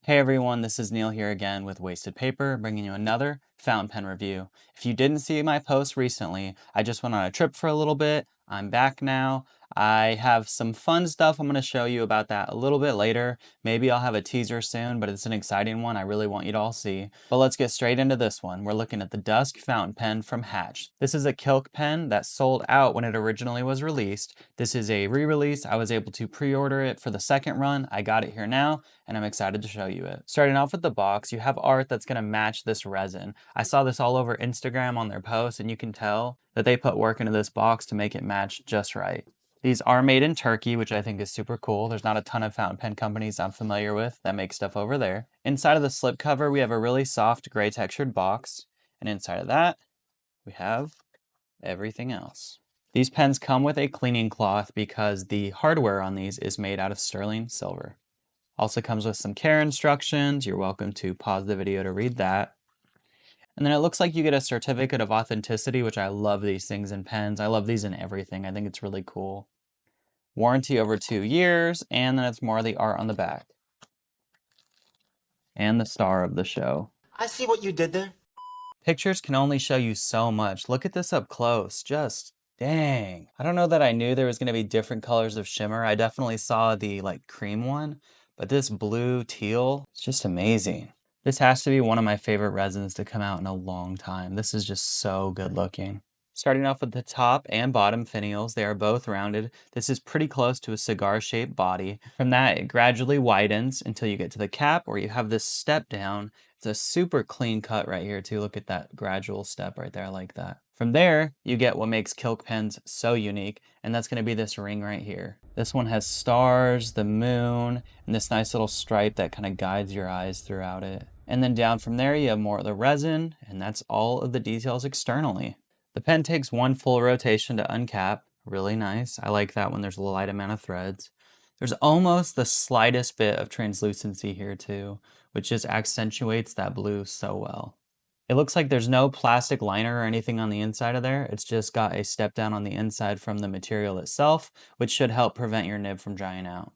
Hey everyone, this is Neil here again with Wasted Paper, bringing you another fountain pen review. If you didn't see my post recently, I just went on a trip for a little bit. I'm back now. I have some fun stuff I'm going to show you about that a little bit later. Maybe I'll have a teaser soon, but it's an exciting one I really want you to all see. But let's get straight into this one. We're looking at the Dusk fountain pen from Hatch. This is a Kilk pen that sold out when it originally was released. This is a re-release. I was able to pre-order it for the second run. I got it here now, and I'm excited to show you it. Starting off with the box, you have art that's going to match this resin. I saw this all over Instagram on their posts, and you can tell that they put work into this box to make it match just right. These are made in Turkey, which I think is super cool. There's not a ton of fountain pen companies I'm familiar with that make stuff over there. Inside of the slipcover, we have a really soft gray textured box, and inside of that, we have everything else. These pens come with a cleaning cloth because the hardware on these is made out of sterling silver. Also comes with some care instructions. You're welcome to pause the video to read that. And then it looks like you get a certificate of authenticity, which I love these things in pens. I love these in everything. I think it's really cool. Warranty over 2 years, and then it's more of the art on the back. And the star of the show. I see what you did there. Pictures can only show you so much. Look at this up close. Just dang. I don't know that I knew there was going to be different colors of shimmer. I definitely saw the cream one, but this blue teal, it's just amazing. This has to be one of my favorite resins to come out in a long time. This is just so good looking. Starting off with the top and bottom finials, they are both rounded. This is pretty close to a cigar-shaped body. From that, it gradually widens until you get to the cap where you have this step down. It's a super clean cut right here too. Look at that gradual step right there. I like that. From there, you get what makes Kilk pens so unique, and that's going to be this ring right here. This one has stars, the moon, and this nice little stripe that kind of guides your eyes throughout it. And then down from there, you have more of the resin, and that's all of the details externally. The pen takes one full rotation to uncap. Really nice. I like that when there's a light amount of threads. There's almost the slightest bit of translucency here too, which just accentuates that blue so well. It looks like there's no plastic liner or anything on the inside of there. It's just got a step down on the inside from the material itself, which should help prevent your nib from drying out.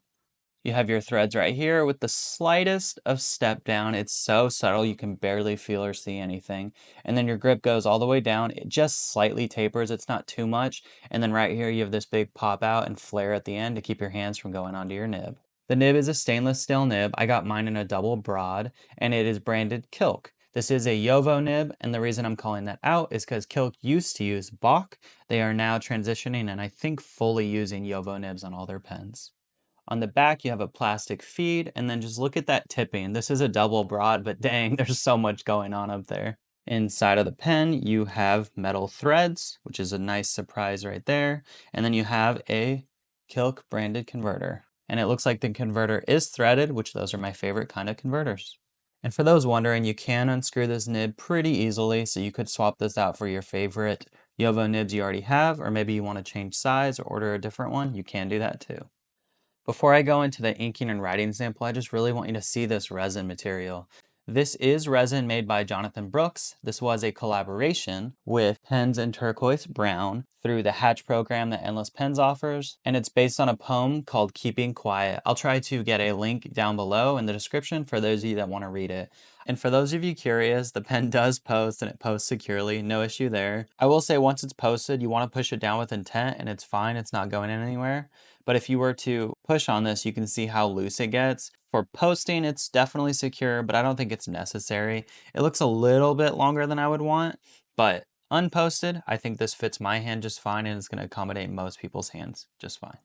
You have your threads right here with the slightest of step down. It's so subtle you can barely feel or see anything. And then your grip goes all the way down. It just slightly tapers. It's not too much. And then right here you have this big pop out and flare at the end to keep your hands from going onto your nib. The nib is a stainless steel nib. I got mine in a double broad, and it is branded Kilk. This is a Yovo nib, and the reason I'm calling that out is because Kilk used to use Bock. They are now transitioning and I think fully using Yovo nibs on all their pens. On the back, you have a plastic feed, and then just look at that tipping. This is a double broad, but dang, there's so much going on up there. Inside of the pen, you have metal threads, which is a nice surprise right there. And then you have a Kilk branded converter. And it looks like the converter is threaded, which those are my favorite kind of converters. And for those wondering, you can unscrew this nib pretty easily, so you could swap this out for your favorite Yovo nibs you already have, or maybe you want to change size or order a different one, you can do that too. Before I go into the inking and writing sample, I just really want you to see this resin material. This is resin made by Jonathan Brooks. This was a collaboration with Pens in Turquoise Brown through the Hatch program that Endless Pens offers, and it's based on a poem called Keeping Quiet. I'll try to get a link down below in the description for those of you that want to read it. And for those of you curious, the pen does post and it posts securely, no issue there. I will say once it's posted, you want to push it down with intent and it's fine, it's not going anywhere. But if you were to push on this, you can see how loose it gets. For posting, it's definitely secure, but I don't think it's necessary. It looks a little bit longer than I would want, but unposted, I think this fits my hand just fine and it's going to accommodate most people's hands just fine.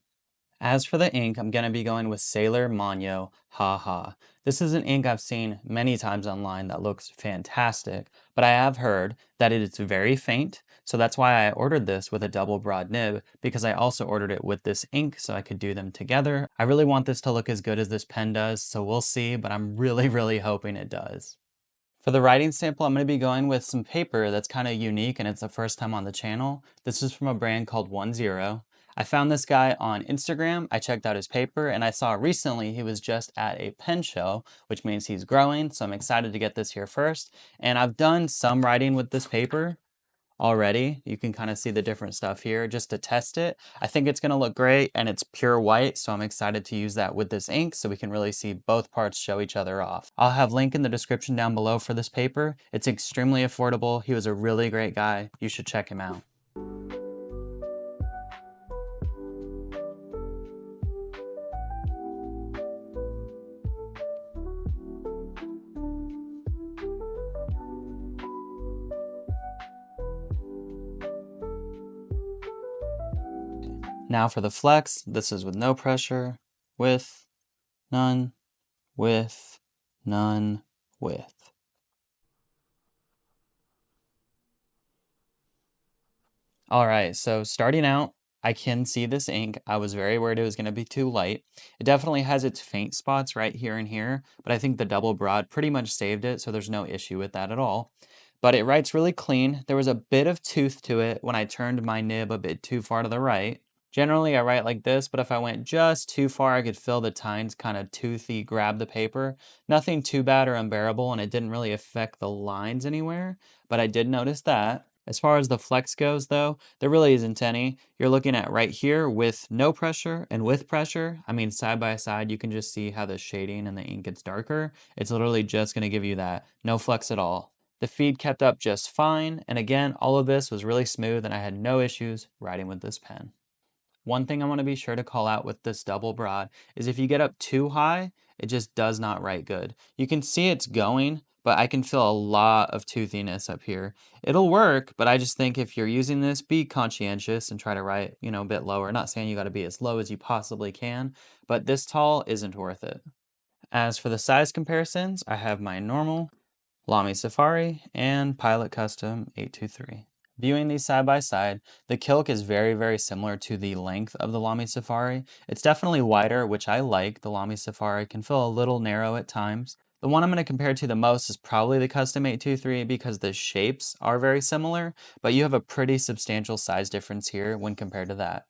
As for the ink, I'm going to be going with Sailor Manyo Ha Ha. This is an ink I've seen many times online that looks fantastic, but I have heard that it is very faint, so that's why I ordered this with a double broad nib, because I also ordered it with this ink so I could do them together. I really want this to look as good as this pen does, so we'll see, but I'm really hoping it does. For the writing sample, I'm going to be going with some paper that's kind of unique and it's the first time on the channel. This is from a brand called 10. I found this guy on Instagram, I checked out his paper, and I saw recently he was just at a pen show, which means he's growing, so I'm excited to get this here first. And I've done some writing with this paper. already. You can kind of see the different stuff here just to test it. I think it's going to look great and it's pure white, so I'm excited to use that with this ink so we can really see both parts show each other off. I'll have link in the description down below for this paper. It's extremely affordable. He was a really great guy. You should check him out. Now for the flex, this is with no pressure, with, none, with, none, with. All right, so starting out, I can see this ink. I was very worried it was going to be too light. It definitely has its faint spots right here and here, but I think the double broad pretty much saved it, so there's no issue with that at all. But it writes really clean. There was a bit of tooth to it when I turned my nib a bit too far to the right. Generally, I write like this, but if I went just too far, I could feel the tines kind of toothy grab the paper. Nothing too bad or unbearable, and it didn't really affect the lines anywhere, but I did notice that. As far as the flex goes, though, there really isn't any. You're looking at right here with no pressure and with pressure. I mean, side by side, you can just see how the shading and the ink gets darker. It's literally just going to give you that. No flex at all. The feed kept up just fine, and again, all of this was really smooth and I had no issues writing with this pen. One thing I want to be sure to call out with this double broad is if you get up too high, it just does not write good. You can see it's going, but I can feel a lot of toothiness up here. It'll work, but I just think if you're using this, be conscientious and try to write, a bit lower. Not saying you got to be as low as you possibly can, but this tall isn't worth it. As for the size comparisons, I have my normal, Lamy Safari, and Pilot Custom 823. Viewing these side by side, the Kilk is very, very similar to the length of the Lamy Safari. It's definitely wider, which I like. The Lamy Safari can feel a little narrow at times. The one I'm going to compare to the most is probably the Custom 823 because the shapes are very similar, but you have a pretty substantial size difference here when compared to that.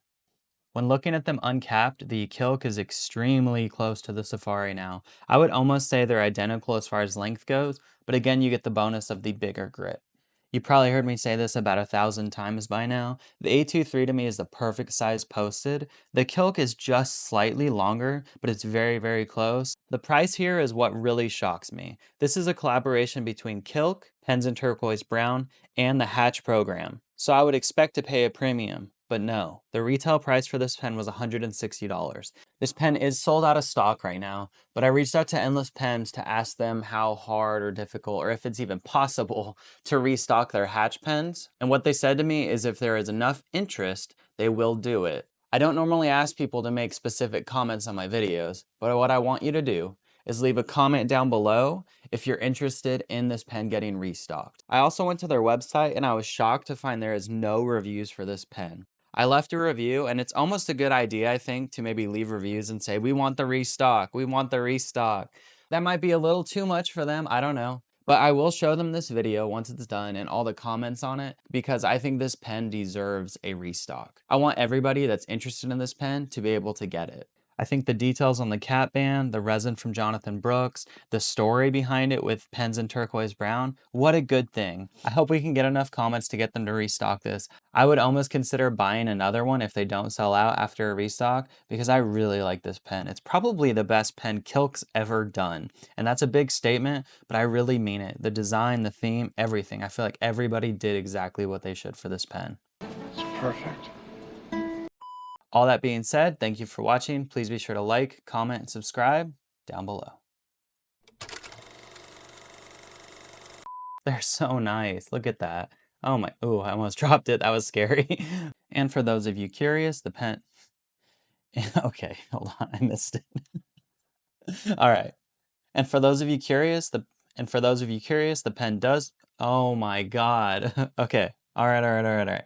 When looking at them uncapped, the Kilk is extremely close to the Safari now. I would almost say they're identical as far as length goes, but again, you get the bonus of the bigger grit. You probably heard me say this about 1,000 times by now. The A23 to me is the perfect size posted. The Kilk is just slightly longer, but it's very, very close. The price here is what really shocks me. This is a collaboration between Kilk, Pens in Turquoise Brown, and the Hatch program. So I would expect to pay a premium. But no, the retail price for this pen was $160. This pen is sold out of stock right now, but I reached out to Endless Pens to ask them how hard or difficult, or if it's even possible, to restock their Hatch pens. And what they said to me is if there is enough interest, they will do it. I don't normally ask people to make specific comments on my videos, but what I want you to do is leave a comment down below if you're interested in this pen getting restocked. I also went to their website and I was shocked to find there is no reviews for this pen. I left a review, and it's almost a good idea, I think, to maybe leave reviews and say, we want the restock, we want the restock. That might be a little too much for them, I don't know. But I will show them this video once it's done and all the comments on it because I think this pen deserves a restock. I want everybody that's interested in this pen to be able to get it. I think the details on the cap band, the resin from Jonathan Brooks, the story behind it with Pens in Turquoise Brown, what a good thing. I hope we can get enough comments to get them to restock this. I would almost consider buying another one if they don't sell out after a restock because I really like this pen. It's probably the best pen Kilk's ever done. And that's a big statement, but I really mean it. The design, the theme, everything. I feel like everybody did exactly what they should for this pen. It's perfect. All that being said, thank you for watching. Please be sure to like, comment, and subscribe down below. They're so nice. Look at that. Oh my, ooh, I almost dropped it. That was scary. And for those of you curious, the pen... Okay, hold on, I missed it. All right. And for those of you curious, the pen does... Oh my God. Okay. All right.